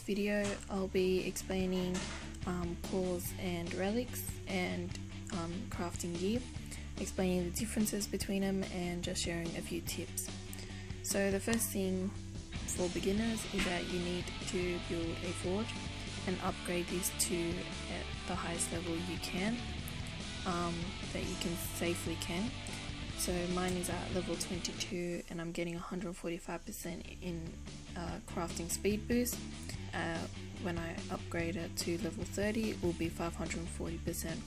video I'll be explaining cores and relics and crafting gear, explaining the differences between them and just sharing a few tips. So the first thing for beginners is that you need to build a forge and upgrade this to the highest level you can, that you can safely can. So mine is at level 22 and I'm getting 145% in crafting speed boost. When I upgrade it to level 30, it will be 540%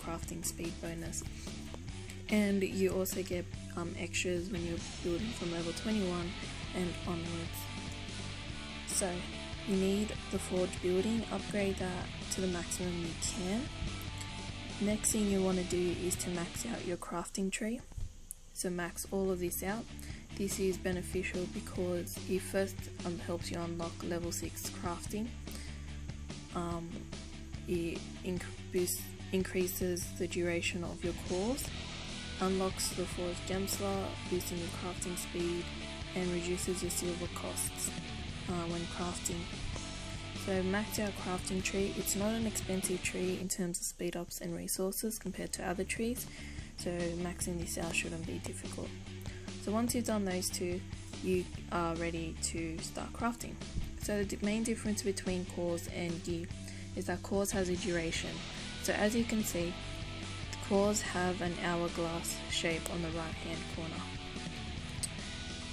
crafting speed bonus. And you also get extras when you're building from level 21 and onwards. So you need the forge building, upgrade that to the maximum you can. Next thing you want to do is to max out your crafting tree. So max all of this out. This is beneficial because it first helps you unlock level 6 crafting. It increases the duration of your cores, unlocks the forge gem slot, boosting your crafting speed, and reduces your silver costs when crafting. So max out crafting tree. It's not an expensive tree in terms of speed ups and resources compared to other trees, so maxing this out shouldn't be difficult. So once you've done those two, you are ready to start crafting. So the main difference between cores and gear is that cores has a duration. So as you can see, cores have an hourglass shape on the right hand corner,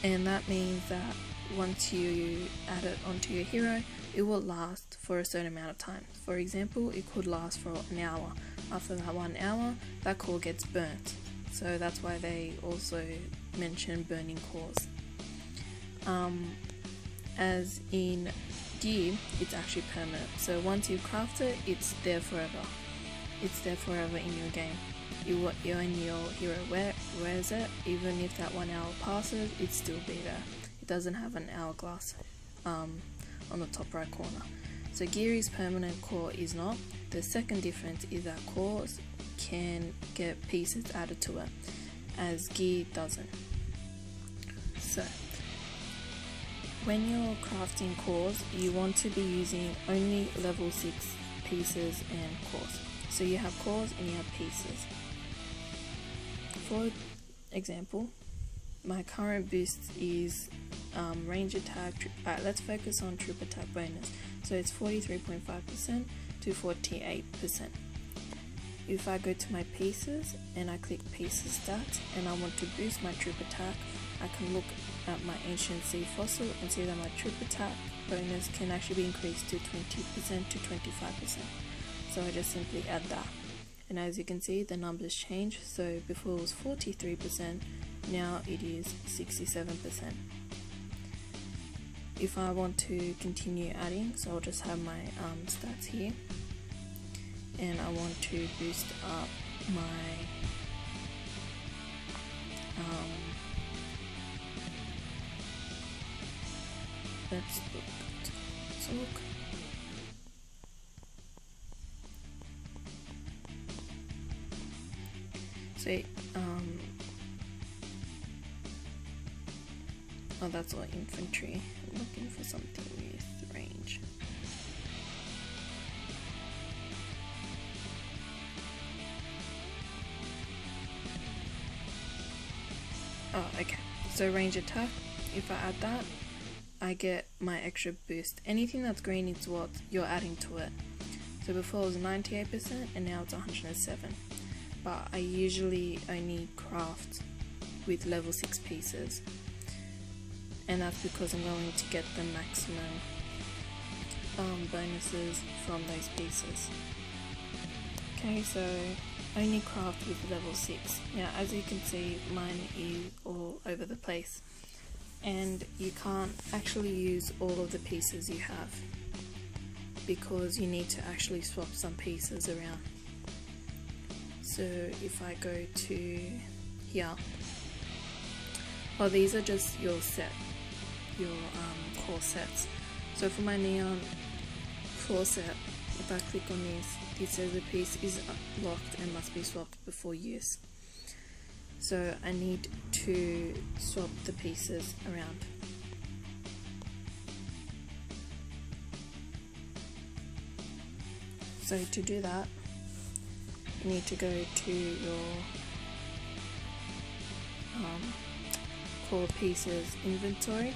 and that means that once you add it onto your hero, it will last for a certain amount of time. For example, it could last for an hour. After that 1 hour, that core gets burnt. So that's why they also mention burning cores. As in gear, it's actually permanent. So once you craft it, it's there forever. It's there forever in your game. You and your hero wears it, even if that 1 hour passes, it'd still be there. It doesn't have an hourglass on the top right corner. So gear is permanent, core is not. The second difference is that cores can get pieces added to it, as gear doesn't. So when you're crafting cores, you want to be using only level 6 pieces and cores. So you have cores and you have pieces. For example, my current boost is range attack. Let's focus on troop attack bonus. So it's 43.5% to 48%. If I go to my pieces and I click pieces stats and I want to boost my troop attack, I can look at my ancient sea fossil and see that my troop attack bonus can actually be increased to 20% to 25%. So I just simply add that. And as you can see, the numbers change. So before it was 43%, now it is 67%. If I want to continue adding, so I'll just have my stats here, and I want to boost up my let's look. So oh, that's all infantry. I'm looking for something with range. Oh, okay. So range attack, if I add that, I get my extra boost. Anything that's green is what you're adding to it. So before it was 98% and now it's 107. But I usually only craft with level 6 pieces. And that's because I'm going to get the maximum bonuses from those pieces. Okay, so only craft with level 6. Now as you can see, mine is all over the place, and you can't actually use all of the pieces you have because you need to actually swap some pieces around. So if I go to here, well, these are just your core sets. So for my neon core set, if I click on this, it says the piece is locked and must be swapped before use. So I need to swap the pieces around. So to do that, you need to go to your core pieces inventory,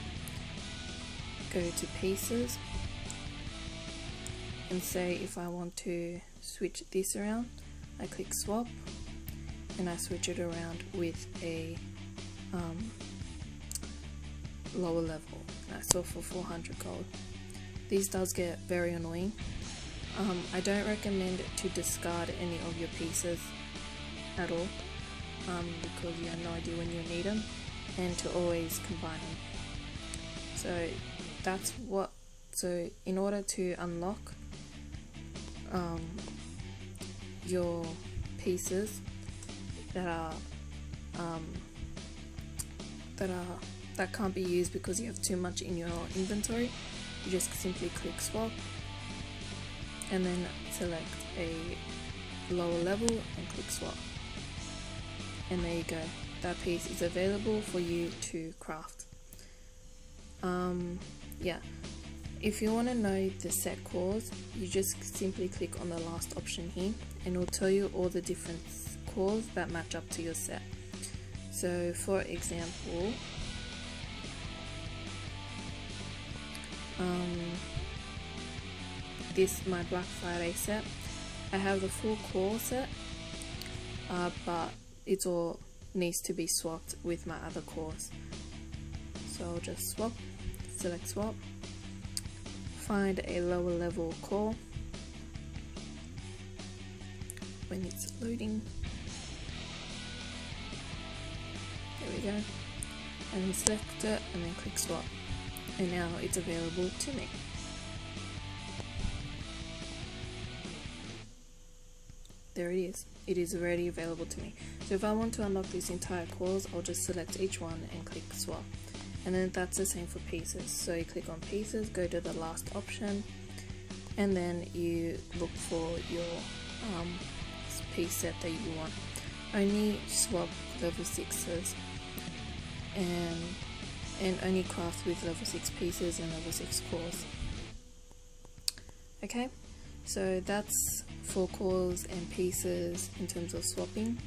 go to pieces, and say if I want to switch this around, I click swap and I switch it around with a lower level. I saw for 400 gold. This does get very annoying. I don't recommend to discard any of your pieces at all, because you have no idea when you need them, and to always combine them. So that's what. So in order to unlock your pieces that can't be used because you have too much in your inventory, you just simply click swap and then select a lower level and click swap, and there you go, that piece is available for you to craft. Yeah, if you want to know the set cores, you just simply click on the last option here and it will tell you all the different cores that match up to your set. So for example, this my Black Friday set, I have the full core set, but it all needs to be swapped with my other cores. So I'll just swap, select swap, find a lower level core when it's loading. There we go, and then select it and then click swap, and now it's available to me. There it is. It is already available to me. So if I want to unlock this entire cores, I'll just select each one and click swap. And then that's the same for pieces. So you click on pieces, go to the last option, and then you look for your piece set that you want. Only swap level 6s and only craft with level 6 pieces and level 6 cores. Okay, so that's for cores and pieces in terms of swapping.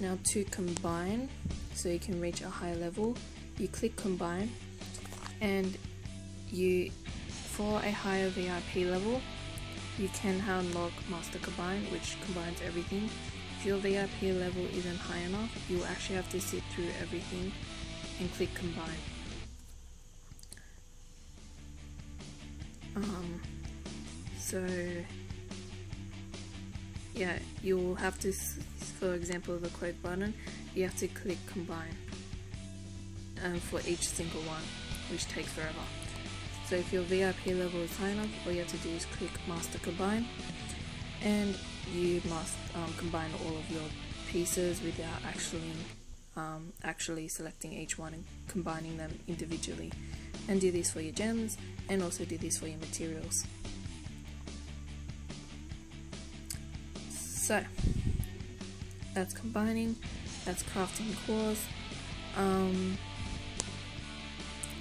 Now to combine, so you can reach a high level, you click combine, and you, for a higher VIP level, you can unlock Master Combine, which combines everything. If your VIP level isn't high enough, you actually have to sit through everything and click combine. So yeah, you'll have to, for example, the cloak button, you have to click combine for each single one, which takes forever. So if your VIP level is high enough, all you have to do is click Master Combine, and you must combine all of your pieces without actually selecting each one and combining them individually. And do this for your gems, and also do this for your materials. So that's combining, that's crafting cores.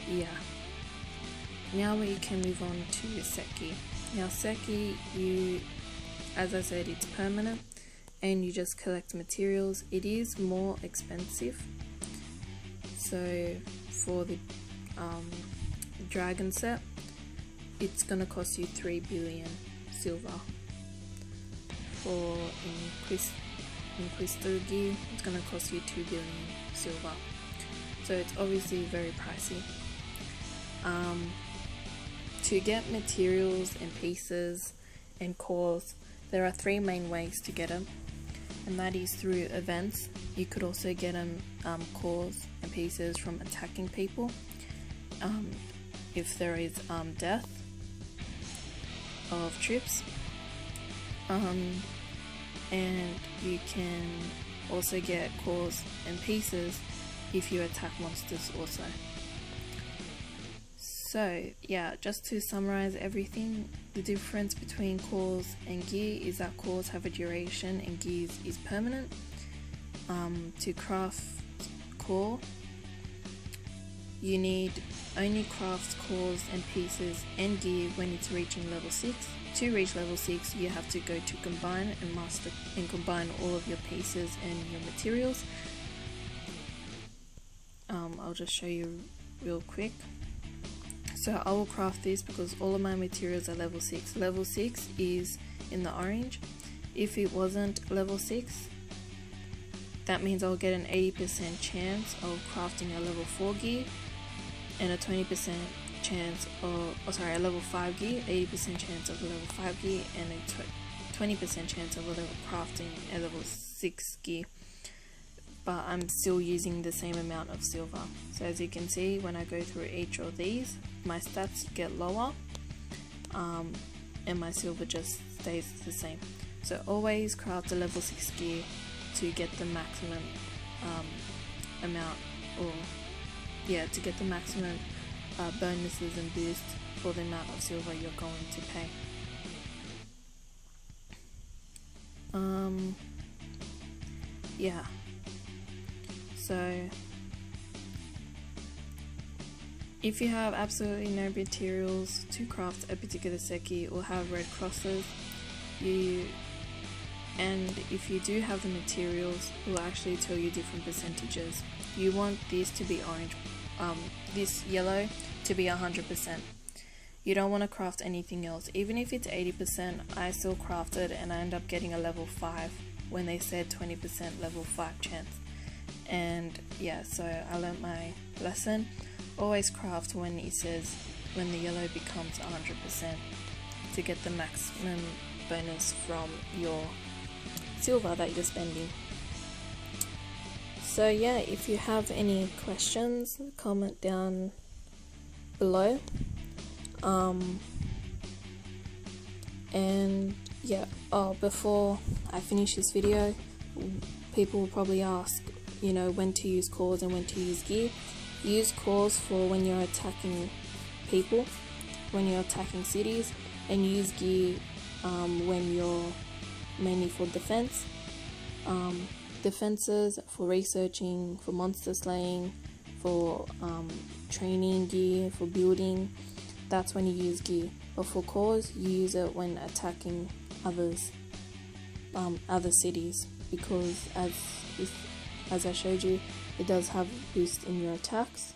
Yeah. Now we can move on to set gear. Now set gear, you, as I said, it's permanent and you just collect materials. It is more expensive. So for the dragon set, it's gonna cost you 3 billion silver. For Crystal gear, it's gonna cost you 2 billion silver. So it's obviously very pricey. To get materials and pieces and cores, there are 3 main ways to get them, and that is through events. You could also get them cores and pieces from attacking people. If there is death of troops, and you can also get cores and pieces if you attack monsters also. So yeah, just to summarize everything, the difference between cores and gear is that cores have a duration and gears is permanent. To craft core, you need only craft cores and pieces and gear when it's reaching level 6. To reach level 6, you have to go to combine and master and combine all of your pieces and your materials. I'll just show you real quick. So I will craft this because all of my materials are level 6. Level 6 is in the orange. If it wasn't level 6, that means I'll get an 80% chance of crafting a level 4 gear and a 20% chance of, a level 5 gear, 80% chance of a level 5 gear, and a 20% chance of a level crafting a level 6 gear. But I'm still using the same amount of silver. So as you can see, when I go through each of these, my stats get lower, and my silver just stays the same. So always craft a level 6 gear to get the maximum amount, to get the maximum bonuses and boosts for the amount of silver you're going to pay. So if you have absolutely no materials to craft a particular set gear or have red crosses, and if you do have the materials, it will actually tell you different percentages. You want this to be orange, this yellow to be 100%. You don't want to craft anything else. Even if it's 80%, I still crafted and I end up getting a level 5 when they said 20% level 5 chance. And yeah, so I learnt my lesson. Always craft when it says when the yellow becomes 100% to get the maximum bonus from your silver that you're spending. So yeah, if you have any questions, comment down below. And yeah, before I finish this video, people will probably ask, when to use cores and when to use gear. Use cores for when you're attacking people, when you're attacking cities, and use gear when you're mainly for defense. Defenses for researching, for monster slaying, for training gear, for building. That's when you use gear. But for cores, you use it when attacking others, other cities, because as I showed you, it does have a boost in your attacks.